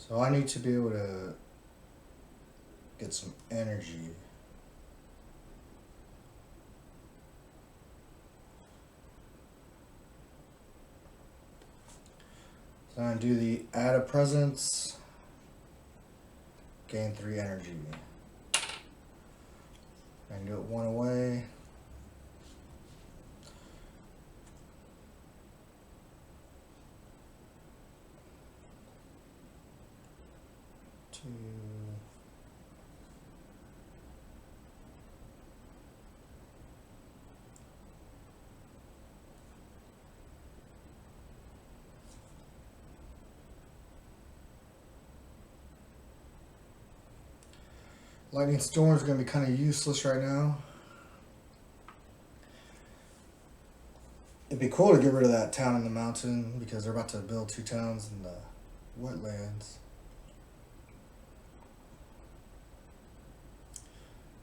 So I need to be able to get some energy. So I'm going to do the add a presence, gain 3 energy. I can do it 1 away. Two. Lightning Storm is going to be kind of useless right now. It'd be cool to get rid of that town in the mountain because they're about to build 2 towns in the wetlands.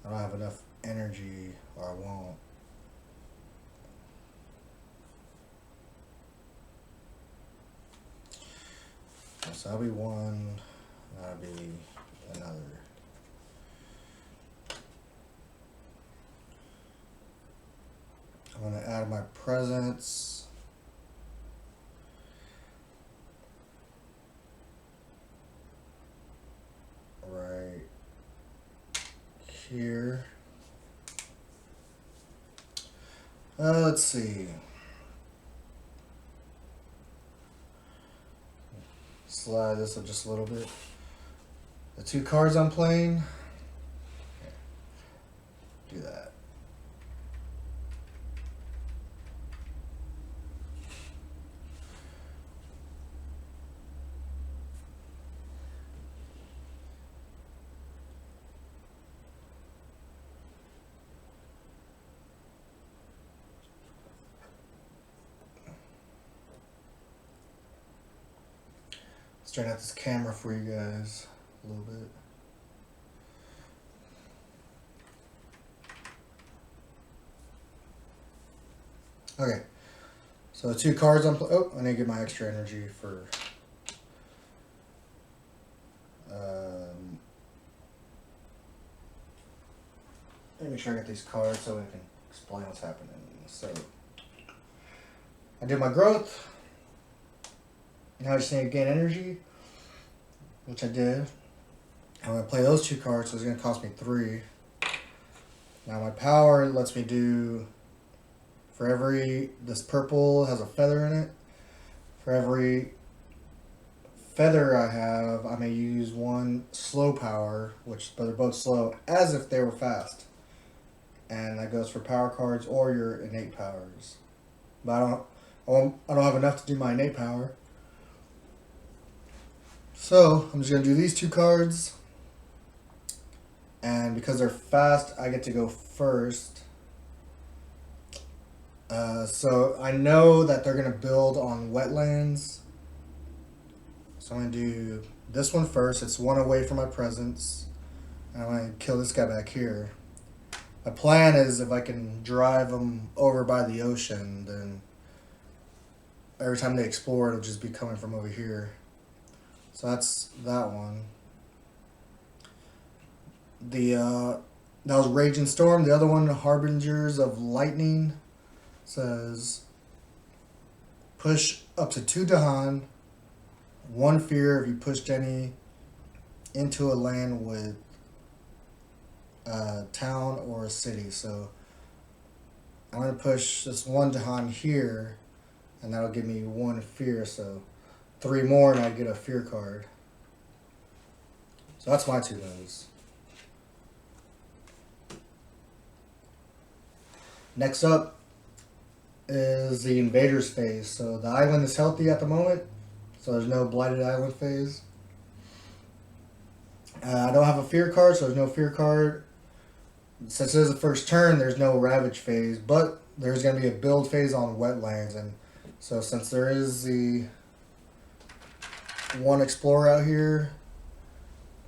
I don't have enough energy, or I won't. So that'll be 1, that'll be another. I'm going to add my presence. Right here. Let's see. Slide this up just a little bit. The 2 cards I'm playing. Do that. Straighten out this camera for you guys a little bit. Okay, so the 2 cards I'm oh, I need to get my extra energy for let me make sure I get these cards so we can explain what's happening. So I did my growth. Now I just need to gain energy, which I did. I'm going to play those 2 cards, so it's going to cost me 3. Now my power lets me do, for every, this purple has a feather in it. For every feather I have, I may use 1 slow power, but they're both slow, as if they were fast. And that goes for power cards or your innate powers. But I don't have enough to do my innate power. So I'm just going to do these 2 cards. And because they're fast, I get to go first. So I know that they're going to build on wetlands. So I'm going to do this one first. It's 1 away from my presence. And I'm going to kill this guy back here. My plan is if I can drive them over by the ocean, then every time they explore, it'll just be coming from over here. So that's that one. That was Raging Storm. The other one, Harbingers of Lightning, says push up to 2 Dahan, 1 fear if you pushed any into a land with a town or a city. So I'm going to push this 1 Dahan here, and that'll give me 1 fear. So 3 more, and I get a fear card. So that's my 2 moves. Next up is the Invaders phase. So the island is healthy at the moment, so there's no Blighted Island phase. I don't have a fear card, so there's no fear card. Since it is the first turn, there's no Ravage phase, but there's going to be a build phase on wetlands. And so since there is the 1 explorer out here,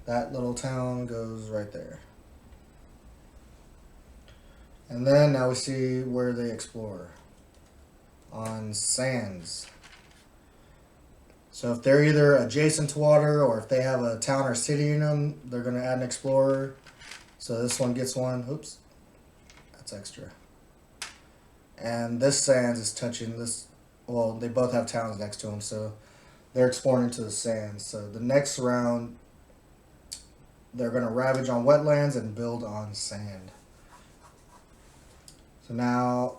that little town goes right there. And then now we see where they explore. On sands. So if they're either adjacent to water or if they have a town or city in them, they're going to add an explorer. So this one gets one. Oops. That's extra. And this sands is touching this. Well, they both have towns next to them, so they're exploring into the sands. So the next round, they're going to ravage on wetlands and build on sand. So now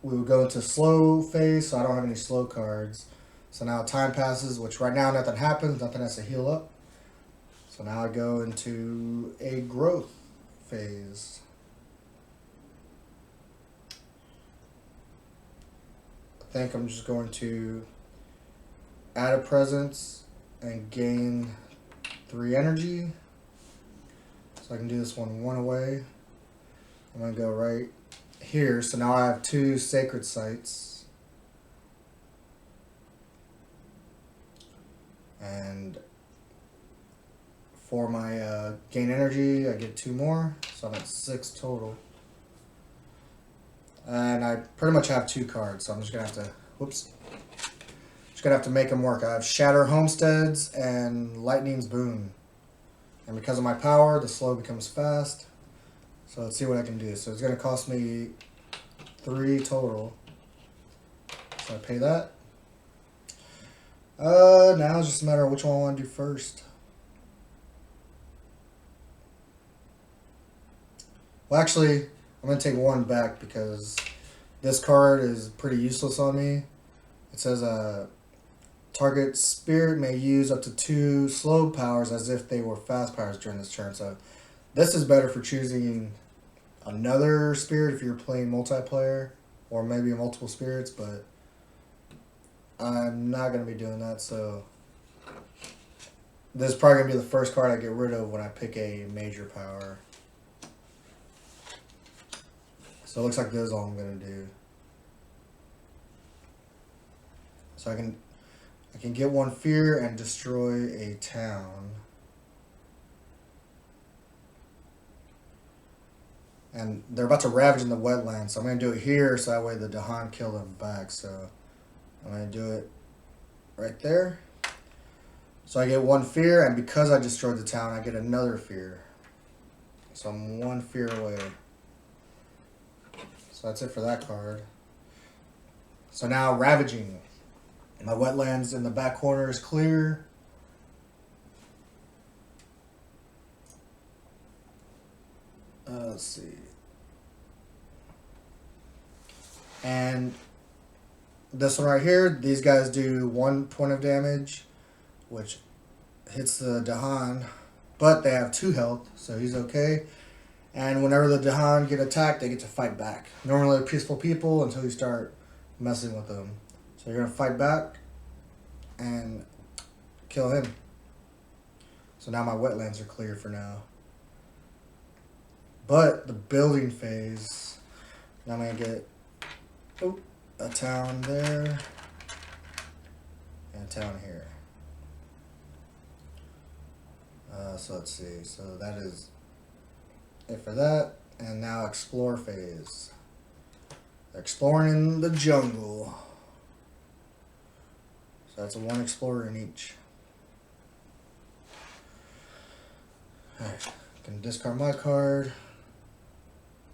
we would go into slow phase, so I don't have any slow cards. So now time passes, which right now nothing happens, nothing has to heal up. So now I go into a growth phase. I think I'm just going to add a presence and gain 3 energy. So I can do this one away. I'm going to go right here. So now I have 2 sacred sites. And for my gain energy, I get 2 more. So I'm at 6 total. And I pretty much have 2 cards, so I'm just going to have to, whoops. Just going to have to make them work. I have Shatter Homesteads and Lightning's Boon. And because of my power, the slow becomes fast. So let's see what I can do. So it's going to cost me 3 total. So I pay that. Now it's just a matter of which one I want to do first. Well, actually, I'm going to take 1 back because this card is pretty useless on me. It says target spirit may use up to 2 slow powers as if they were fast powers during this turn. So this is better for choosing another spirit if you're playing multiplayer or maybe multiple spirits, but I'm not going to be doing that. So this is probably going to be the first card I get rid of when I pick a major power. So it looks like this is all I'm going to do. So I can get 1 fear and destroy a town. And they're about to ravage in the wetlands, so I'm going to do it here so that way the Dahan kill them back. So I'm going to do it right there. So I get 1 fear, and because I destroyed the town, I get another fear. So I'm 1 fear away. So that's it for that card. So now ravaging. My wetlands in the back corner is clear. Let's see. And this one right here, these guys do 1 point of damage, which hits the Dahan, but they have 2 health, so he's okay. And whenever the Dahan get attacked, they get to fight back. Normally they're peaceful people until you start messing with them. So you're going to fight back and kill him. So now my wetlands are clear for now. But the building phase, now I'm going to get a town there and a town here. So let's see. So that is it for that. And now explore phase. Exploring in the jungle. So that's a 1 explorer in each. Alright, I can discard my card.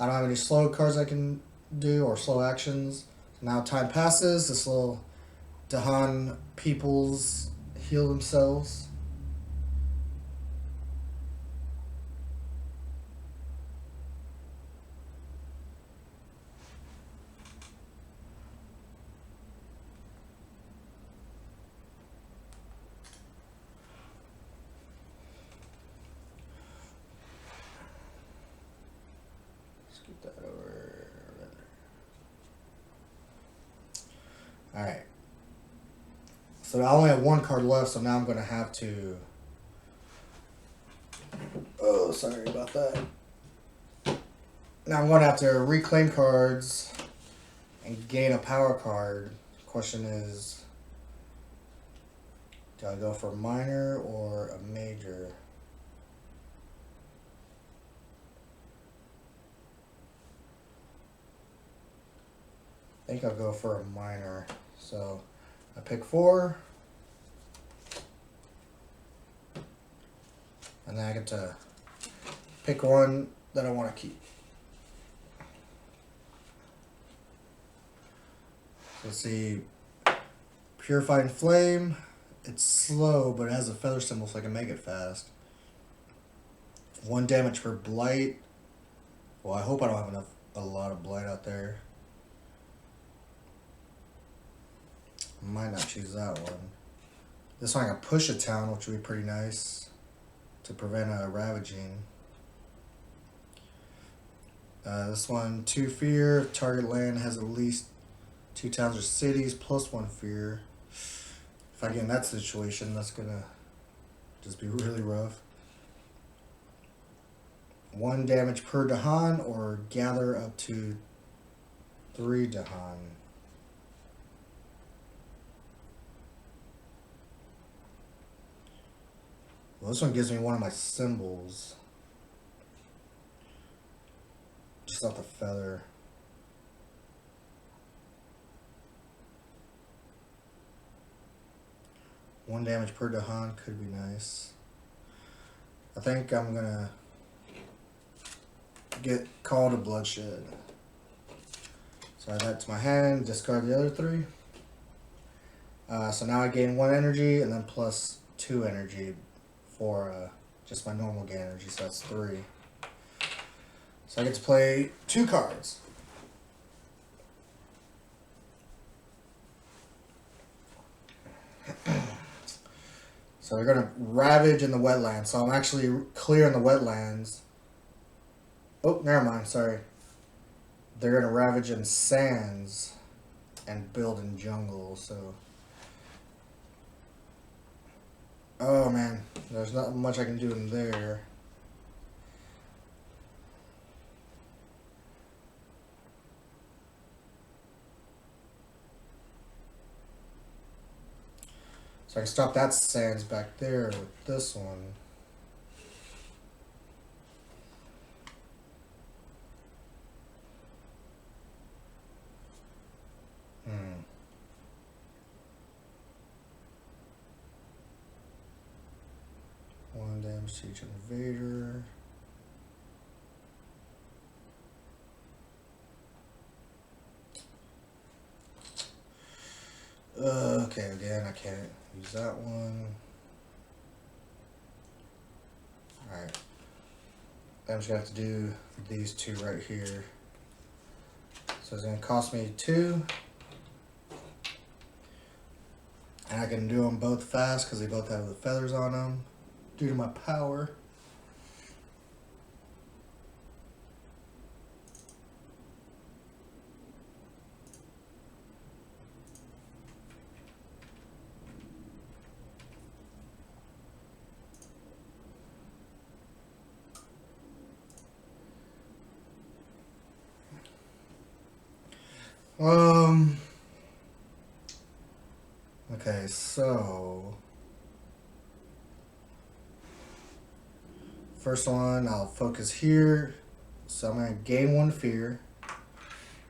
I don't have any slow cards I can do or slow actions. So now time passes. This little Dahan peoples heal themselves. Scoot that over. Alright. So I only have 1 card left, so now I'm going to have to... Oh, sorry about that. Now I'm going to have to reclaim cards and gain a power card. Question is, do I go for a minor or a major? I think I'll go for a minor. So I pick 4. And then I get to pick one that I want to keep. Let's see. Purifying Flame. It's slow, but it has a feather symbol so I can make it fast. 1 damage per blight. Well, I hope I don't have a lot of blight out there. Might not choose that one. This one I can push a town, which would be pretty nice to prevent a ravaging. This one, 2 fear. Target land has at least 2 towns or cities plus 1 fear. If I get in that situation, that's gonna just be really rough. 1 damage per Dahan, or gather up to 3 Dahan. Well, this one gives me one of my symbols. Just not the feather. One damage per Dahan could be nice. I think I'm gonna get Call to Bloodshed. So I add that to my hand, discard the other 3. So now I gain 1 energy and then plus 2 energy for just my normal gain energy, so that's 3. So I get to play 2 cards. So they're going to ravage in the wetlands. So I'm actually clearing the wetlands. Oh, never mind. Sorry. They're going to ravage in sands and build in jungle. So, oh man, there's not much I can do in there. So I can stop that sands back there with this one. One damage to each invader. Okay, again, I can't use that one. Alright. I'm just going to have to do these 2 right here. So it's going to cost me 2. And I can do them both fast because they both have the feathers on them due to my power. Okay, so first one, I'll focus here. So I'm going to gain 1 fear,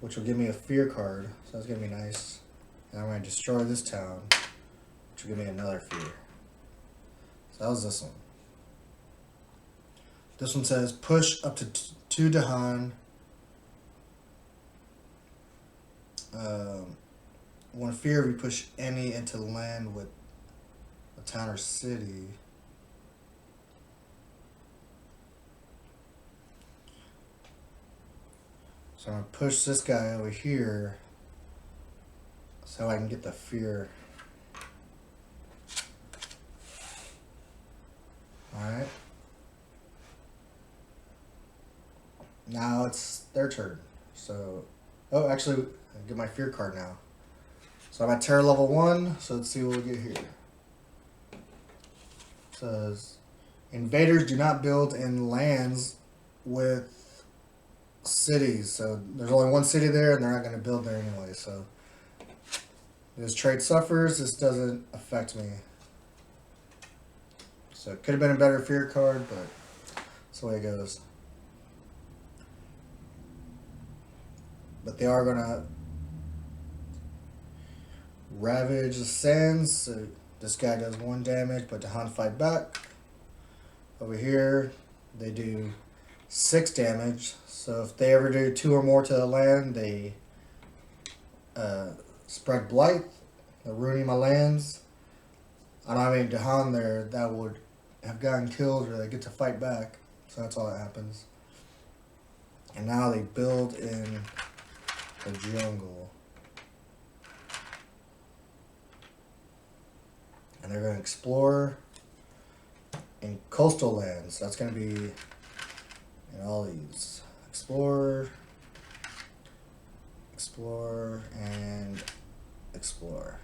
which will give me a fear card. So that's going to be nice. And I'm going to destroy this town, which will give me another fear. So that was this one. This one says push up to 2 Dahan. 1 fear if you push any into land with a town or city. So I'm going to push this guy over here so I can get the fear. Alright. Now it's their turn. So, oh, actually, I get my fear card now. So I'm at terror level 1, so let's see what we get here. It says, invaders do not build in lands with cities. So there's only 1 city there, and they're not going to build there anyway. So this trade suffers. This doesn't affect me. So it could have been a better fear card, but that's the way it goes. But they are going to Ravage the sands. So this guy does 1 damage, but Dahan fight back. Over here, they do 6 damage. So if they ever do 2 or more to the land, they spread blight. They're ruining my lands. I don't have any Dahan there that would have gotten killed, or they get to fight back. So that's all that happens. And now they build in the jungle. And they're going to explore in coastal lands. That's going to be in all these. Explore, and explore.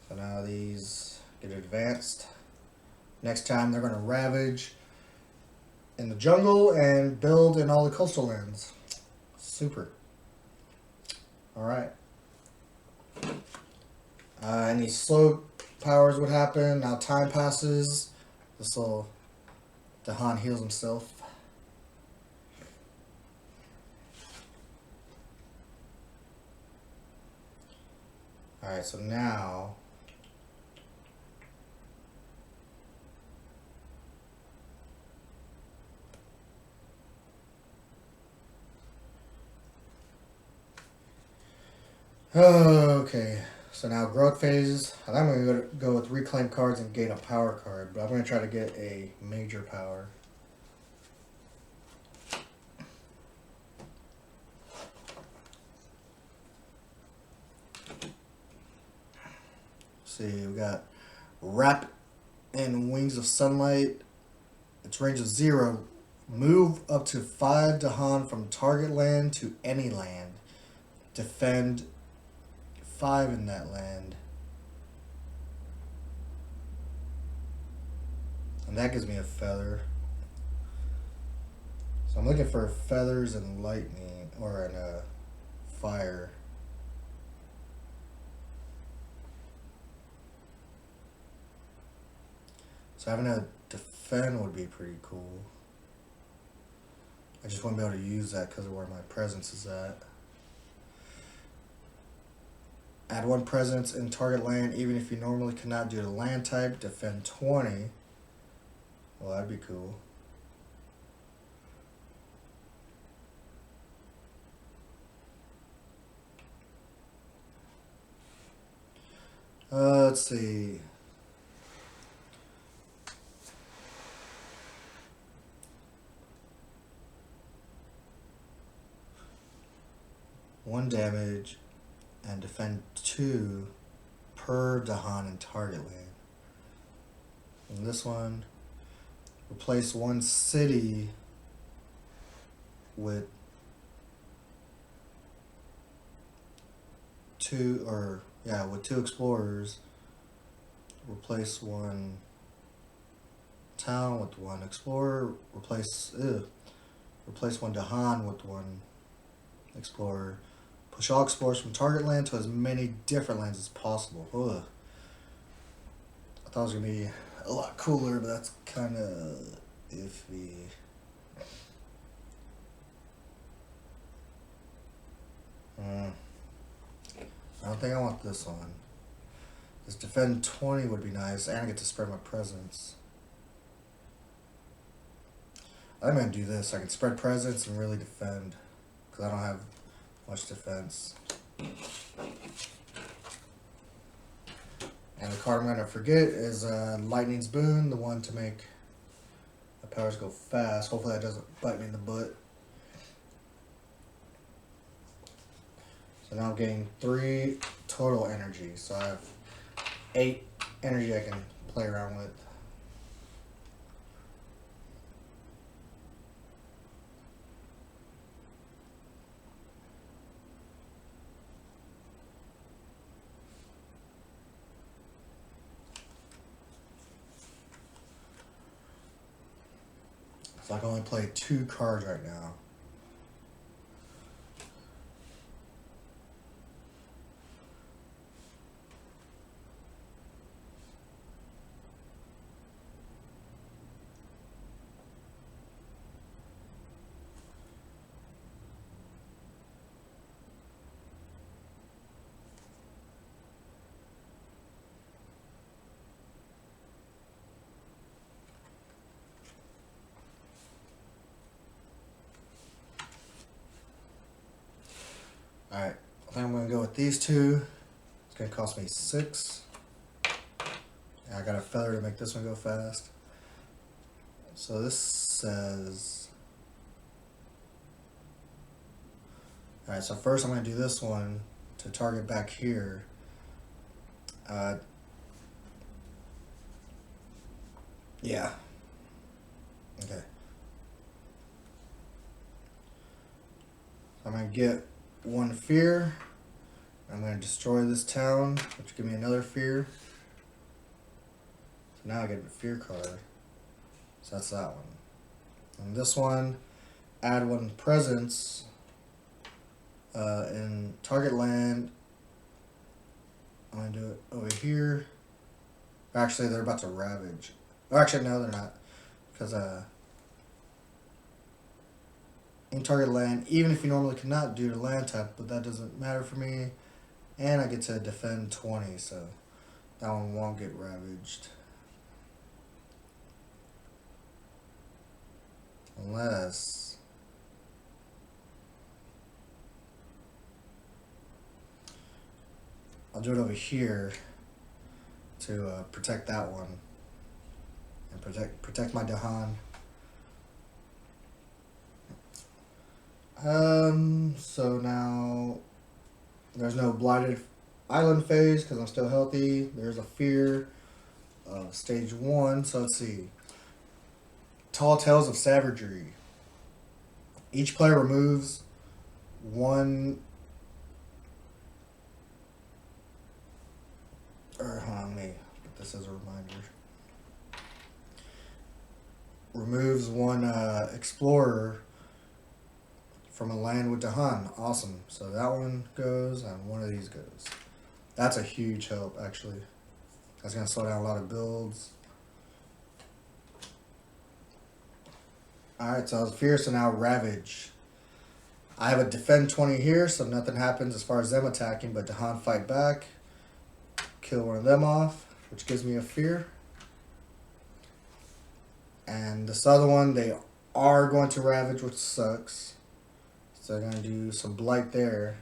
So now these get advanced. Next time they're going to ravage in the jungle and build in all the coastal lands. Super. Alright. Any slow powers would happen. Now time passes. This little Dahan heals himself. Alright, so now okay, so now growth phase. I'm going to go with reclaim cards and gain a power card, but I'm going to try to get a major power. See, we got Wrap in Wings of Sunlight. Its range is 0. Move up to 5 Dahan from target land to any land. Defend 5 in that land. And that gives me a feather. So I'm looking for feathers and lightning, or in fire. So having a defend would be pretty cool. I just want to be able to use that because of where my presence is at. Add 1 presence in target land, even if you normally cannot due to land type. Defend 20. Well, that'd be cool. Let's see. One damage and defend 2 per Dahan in target land. And this one, replace 1 city with 2, with 2 explorers. Replace 1 town with 1 explorer. Replace 1 Dahan with 1 explorer. Push all explorers from target land to as many different lands as possible. Ugh. I thought it was going to be a lot cooler, but that's kind of iffy. I don't think I want this one. This defend 20 would be nice, and I get to spread my presence. I'm going to do this. I can spread presence and really defend, because I don't have much defense. And the card I'm going to forget is Lightning's Boon, the one to make my powers go fast. Hopefully that doesn't bite me in the butt. So now I'm getting 3 total energy. So I have 8 energy I can play around with. So I can only play 2 cards right now. Alright, I think I'm going to go with these two. It's going to cost me 6. And I got a feather to make this one go fast. So this says... Alright, so first I'm going to do this one to target back here. Yeah. Okay. I'm going to get 1 fear. I'm going to destroy this town, which give me another fear. So now I get a fear card. So that's that one. And this one, add 1 presence in target land. I'm going to do it over here. Actually, they're about to ravage. Oh, actually, no, they're not. Because in target land, even if you normally cannot do the land tap, but that doesn't matter for me. And I get to defend 20, so that one won't get ravaged. Unless... I'll do it over here to protect that one. And protect my Dahan. So now there's no blighted island phase because I'm still healthy. There's a fear of stage 1. So let's see. Tall Tales of Savagery. Each player removes 1. Or hold on, let me put this as a reminder. Removes 1 explorer from a land with Dahan. Awesome. So that one goes and 1 of these goes. That's a huge help, actually. That's going to slow down a lot of builds. Alright, so I was fierce, so now Ravage. I have a defend 20 here, so nothing happens as far as them attacking, but Dahan fight back. Kill 1 of them off, which gives me a fear. And this other one, they are going to Ravage, which sucks. So I'm going to do some Blight there.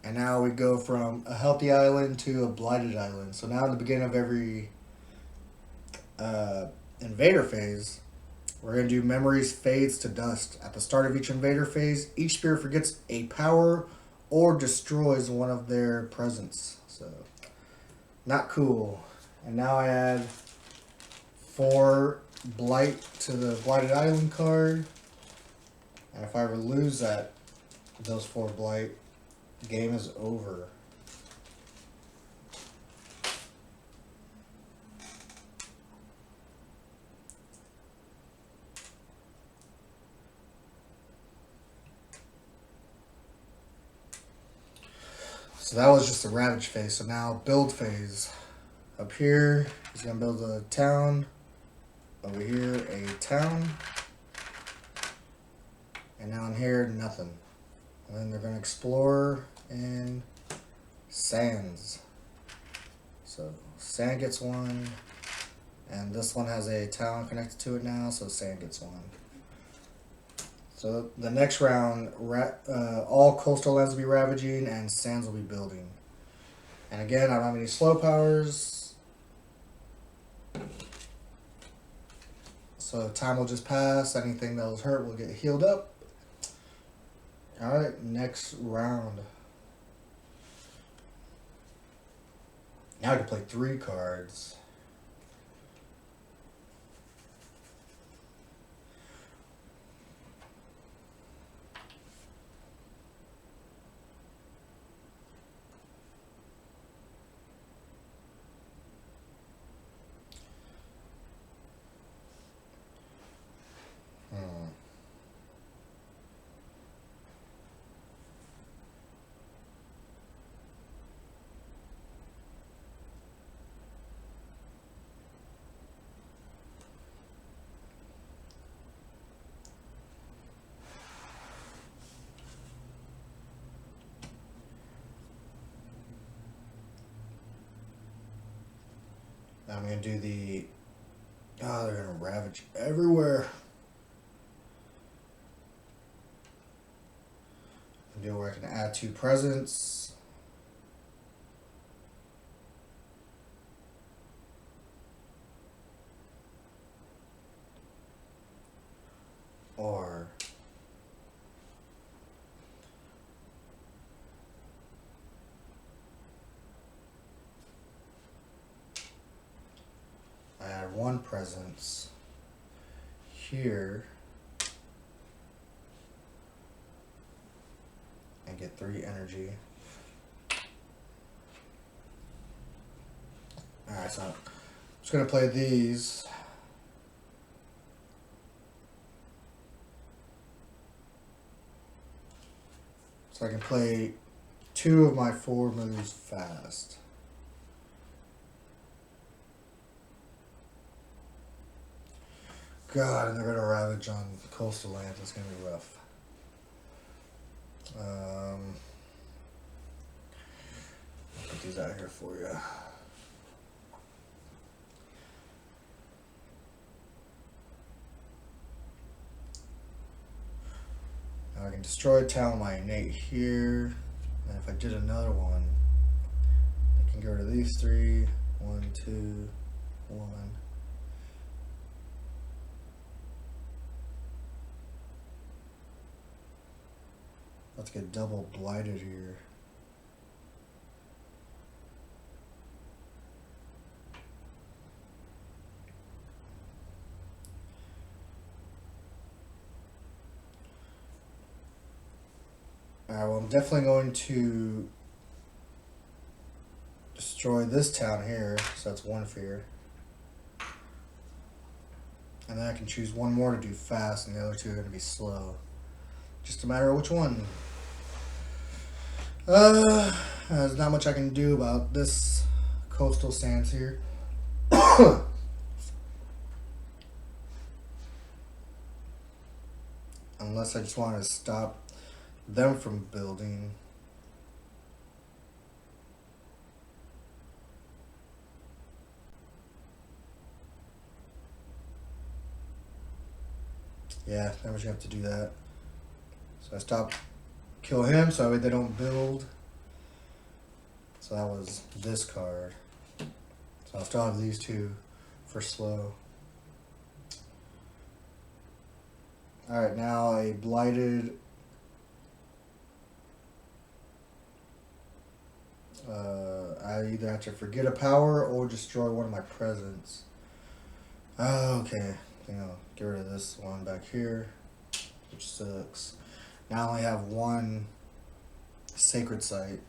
And now we go from a healthy island to a blighted island. So now in the beginning of every Invader phase, we're going to do Memories Fades to Dust. At the start of each Invader phase, each spirit forgets a power or destroys 1 of their presence. So, not cool. And now I add 4 Blight to the Blighted Island card. And if I ever lose those 4 Blight, the game is over. So that was just the Ravage phase. So now build phase. Up here, he's going to build a town. Over here, a town. And down here, nothing. And then they're going to explore in sands. So sand gets 1. And this one has a town connected to it now, so sand gets 1. So the next round, all coastal lands will be ravaging and sands will be building. And again, I don't have any slow powers. So time will just pass. Anything that was hurt will get healed up. Alright, next round. Now I can play 3 cards. I'm going to do the... Oh, they're going to ravage everywhere. deal where I can add 2 presents. Or I add 1 presence here and get 3 energy. Alright, so I'm just gonna play these. So I can play 2 of my 4 moves fast. God, and they're gonna ravage on coastal lands. It's gonna be rough. I'll put these out here for you. Now I can destroy a town with my innate here. And if I did another one, I can get rid of these 3. 1, 2, 1. Let's get double blighted here. Alright, well, I'm definitely going to destroy this town here, so that's 1 fear. And then I can choose 1 more to do fast, and the other 2 are going to be slow. Just a matter of which one. There's not much I can do about this coastal sands here. Unless I just want to stop them from building. Yeah, I'm just gonna have to do that. So I stop, kill him, so that way they don't build. So that was this card. So I'll still have these 2 for slow. Alright, now a blighted I either have to forget a power or destroy 1 of my presents. Okay, I think I'll get rid of this one back here, which sucks. Now I only have 1 sacred site.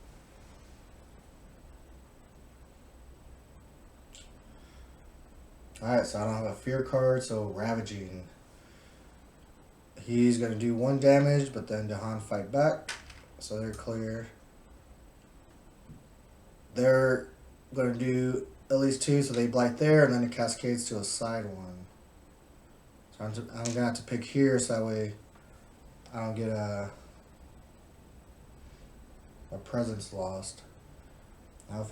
Alright, so I don't have a fear card, so ravaging. He's gonna do 1 damage, but then Dahan fight back, so they're clear. They're gonna do at least 2, so they blight there, and then it cascades to a side one. So I'm gonna have to pick here, so that way I don't get a presence lost. Now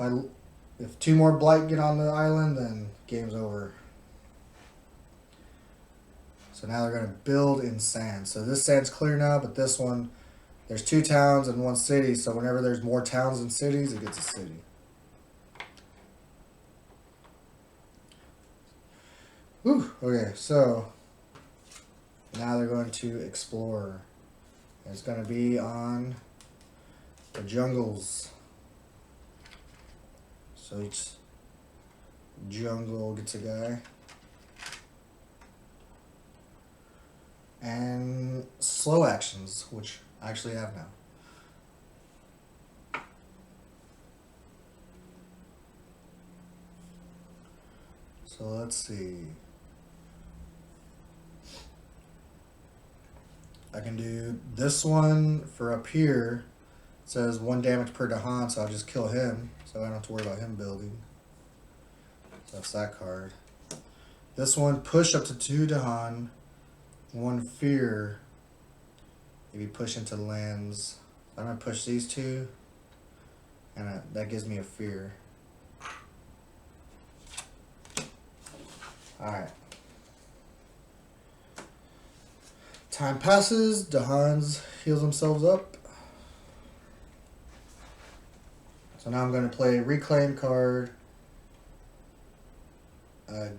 if 2 more blight get on the island, then game's over. So now they're gonna build in sand. So this sand's clear now, but this one, there's 2 towns and 1 city, so whenever there's more towns and cities, it gets a city. Whew, okay, so now they're going to explore. It's going to be on the jungles. So each jungle gets a guy. And slow actions, which I actually have now. So let's see. I can do this one for up here. It says 1 damage per Dahan, so I'll just kill him, so I don't have to worry about him building. So that's that card. This one, push up to 2 Dahan, 1 fear. If you push into lands, I'm gonna push these 2, and that gives me a fear. Alright. Time passes, Dahan's heals themselves up. So now I'm going to play Reclaim card,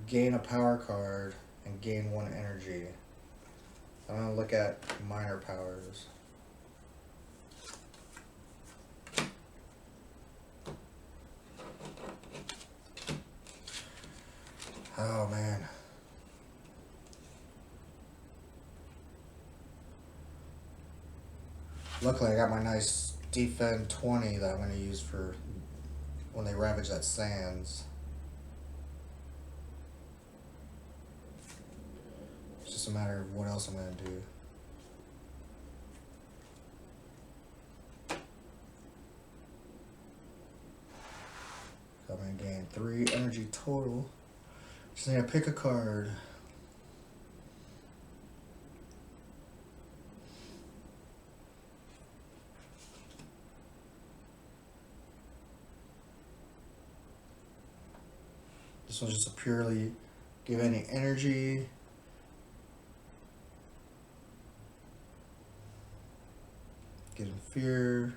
gain a power card, and gain 1 energy. I'm going to look at minor powers. Oh man. Luckily I got my nice defend 20 that I'm going to use for when they ravage that sands. It's just a matter of what else I'm going to do. I'm going to gain 3 energy total. Just need to pick a card. This one's just a purely give any energy. Get in fear.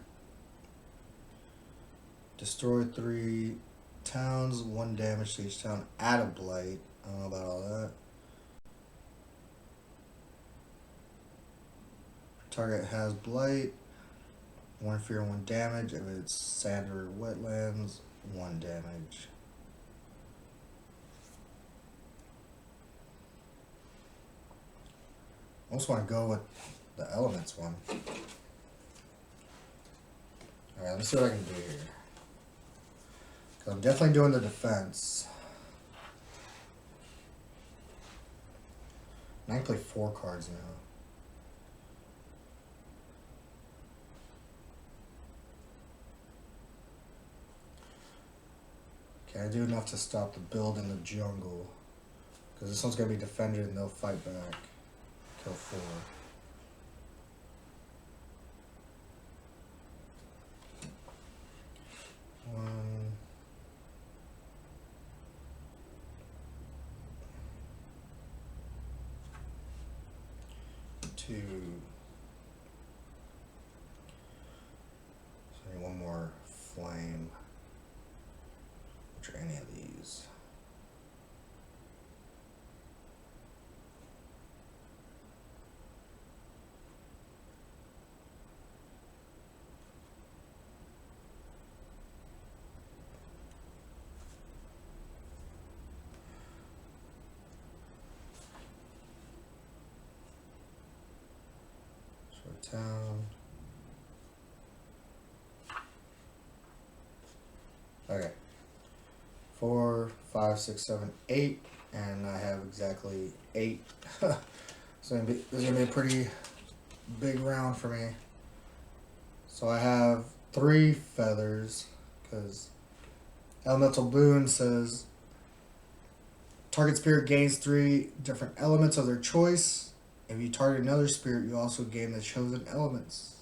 Destroy 3 towns, 1 damage to each town. Add a blight. I don't know about all that. Target has blight. 1 fear, 1 damage. If it's sand or wetlands, 1 damage. I almost want to go with the elements one. Alright, let me see what I can do here. Because I'm definitely doing the defense. And I can play 4 cards now. Okay, I do enough to stop the build in the jungle. Because this one's going to be defended and they'll fight back. Kill 4. One. 2. So I need 1 more flame. Which are any of these? Town. Okay. 4, 5, 6, 7, 8, and I have exactly 8. So this is gonna be a pretty big round for me. So I have 3 feathers because Elemental Boon says target spirit gains 3 different elements of their choice. If you target another spirit, you also gain the chosen elements.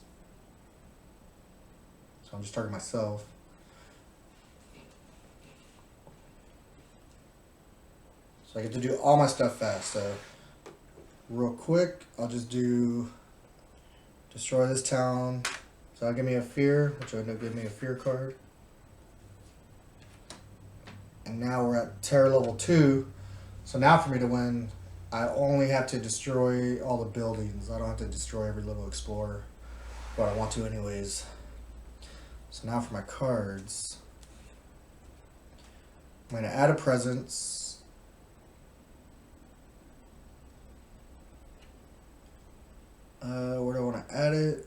So I'm just targeting myself. So I get to do all my stuff fast. So real quick, I'll just do destroy this town. So that'll give me a fear, which will end up giving me a fear card. And now we're at terror level 2. So now for me to win, I only have to destroy all the buildings. I don't have to destroy every little explorer. But I want to anyways. So now for my cards. I'm going to add a presence. Where do I want to add it?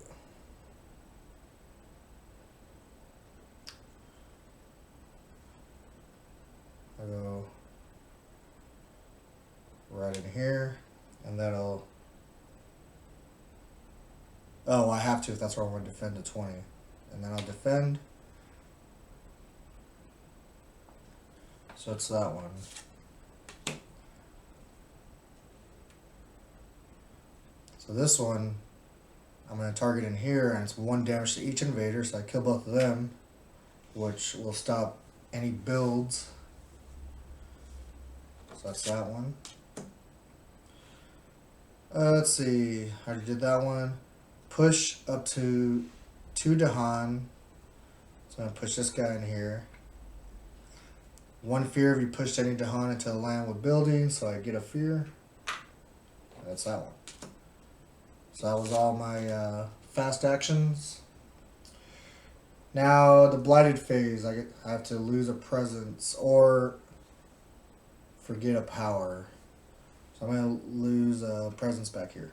I'll go right in here, and that'll... Oh, I have to if that's where I want to defend to 20. And then I'll defend. So it's that one. So this one, I'm going to target in here, and it's 1 damage to each invader, so I kill both of them, which will stop any builds. So that's that one. Let's see, I already did that one. Push up to 2 Dahan. So I'm going to push this guy in here. One fear if you push any Dahan into the land with building, so I get a fear. That's that one. So that was all my fast actions. Now the blighted phase, I have to lose a presence or forget a power. So I'm gonna lose a presence back here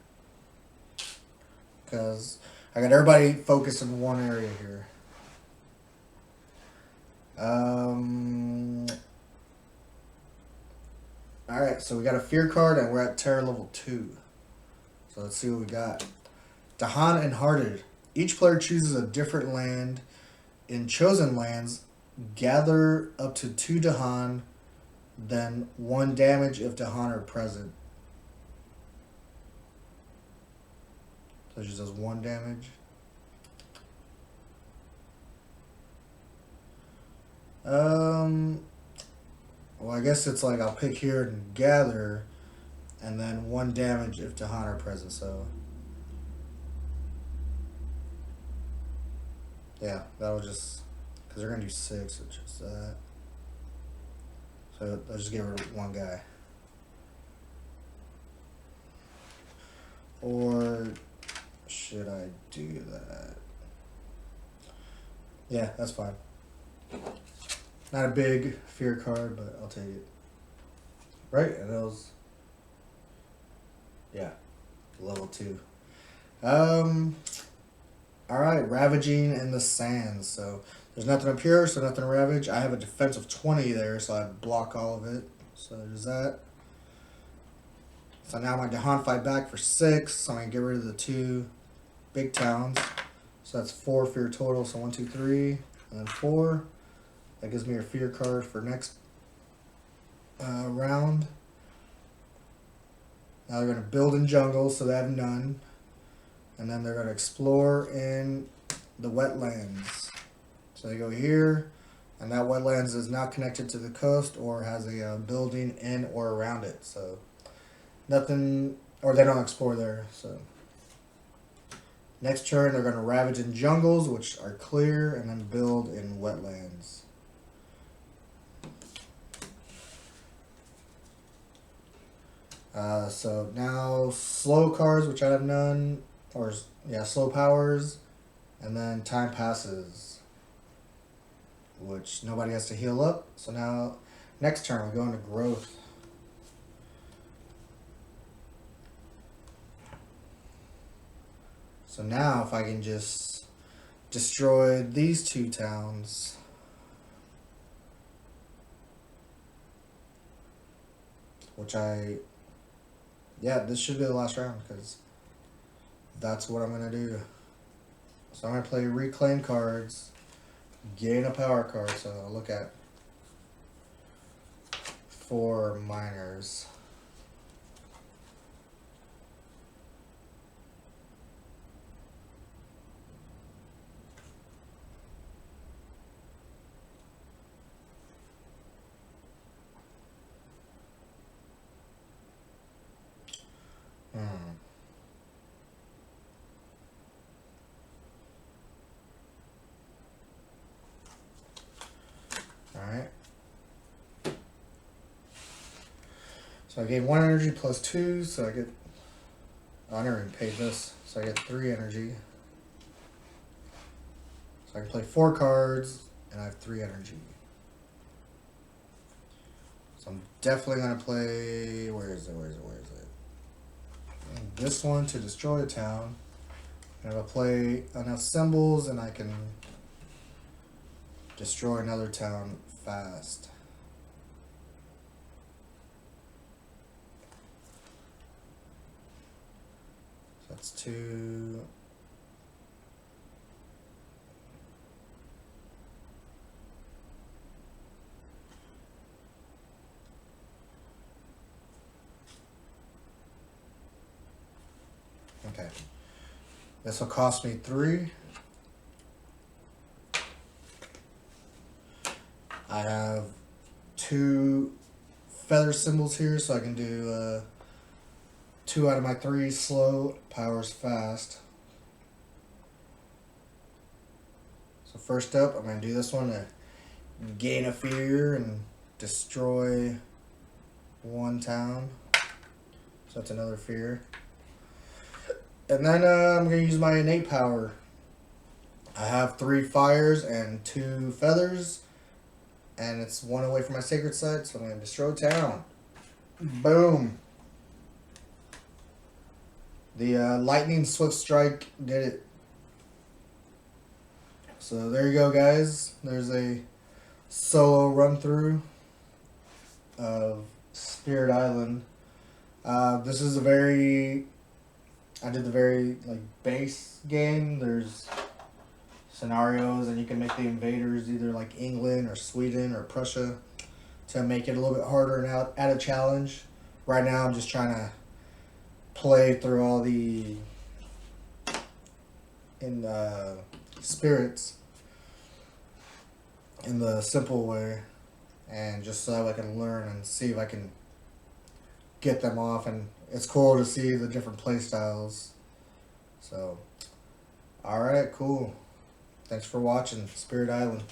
because I got everybody focused in one area here. Alright, so we got a fear card and we're at terror level 2. So let's see what we got. Dahan and Hearted. Each player chooses a different land. In chosen lands, gather up to 2 Dahan, then 1 damage if Dahan are present. So it just does 1 damage. Well, I guess it's like I'll pick here and gather, and then 1 damage if Dahan are present, so. Yeah, that'll just, because they're going to do 6, which is that. So I'll just get rid of 1 guy. Or should I do that? Yeah, that's fine. Not a big fear card, but I'll take it. Right? And those. Yeah, level 2. Alright, Ravaging in the Sands. So there's nothing up here, so nothing to ravage. I have a defense of 20 there, so I block all of it. So there's that. So now my Dahan fight back for 6. So I'm going to get rid of the 2 big towns. So that's 4 fear total. So 1, 2, 3, and then 4. That gives me your fear card for next round. Now they're going to build in jungle, so they have none. And then they're going to explore in the wetlands. So they go here, and that wetlands is not connected to the coast or has a building in or around it. So nothing, or they don't explore there. So next turn, they're going to ravage in jungles, which are clear, and then build in wetlands. So now slow cards, which I have none, or yeah, slow powers, and then time passes, which nobody has to heal up. So now next turn we go into growth. So now if I can just destroy these 2 towns. Which yeah, this should be the last round because that's what I'm going to do. So I'm going to play reclaim cards, gain a power card. So I'll look at 4 miners. Alright. So I gain 1 energy plus 2, so I get. Oh, I never even paid this, so I get 3 energy. So I can play 4 cards, and I have 3 energy. So I'm definitely going to play. Where is it? This one to destroy a town. And if I play enough symbols, and I can destroy another town fast. So that's 2. Okay. This will cost me 3. I have 2 feather symbols here, so I can do 2 out of my 3 slow, powers fast. So first up, I'm going to do this one to gain a fear and destroy one town. So that's another fear. And then I'm going to use my innate power. I have 3 fires and 2 feathers. And it's 1 away from my sacred site, so I'm going to destroy town. Boom. The lightning swift strike did it. So there you go, guys. There's a solo run through of Spirit Island. This is I did the very base game. There's scenarios, and you can make the invaders either like England or Sweden or Prussia to make it a little bit harder and add a challenge. Right now, I'm just trying to play through all the spirits in the simple way, and just so I can learn and see if I can get them off. And it's cool to see the different play styles. So, alright, cool. Thanks for watching Spirit Island.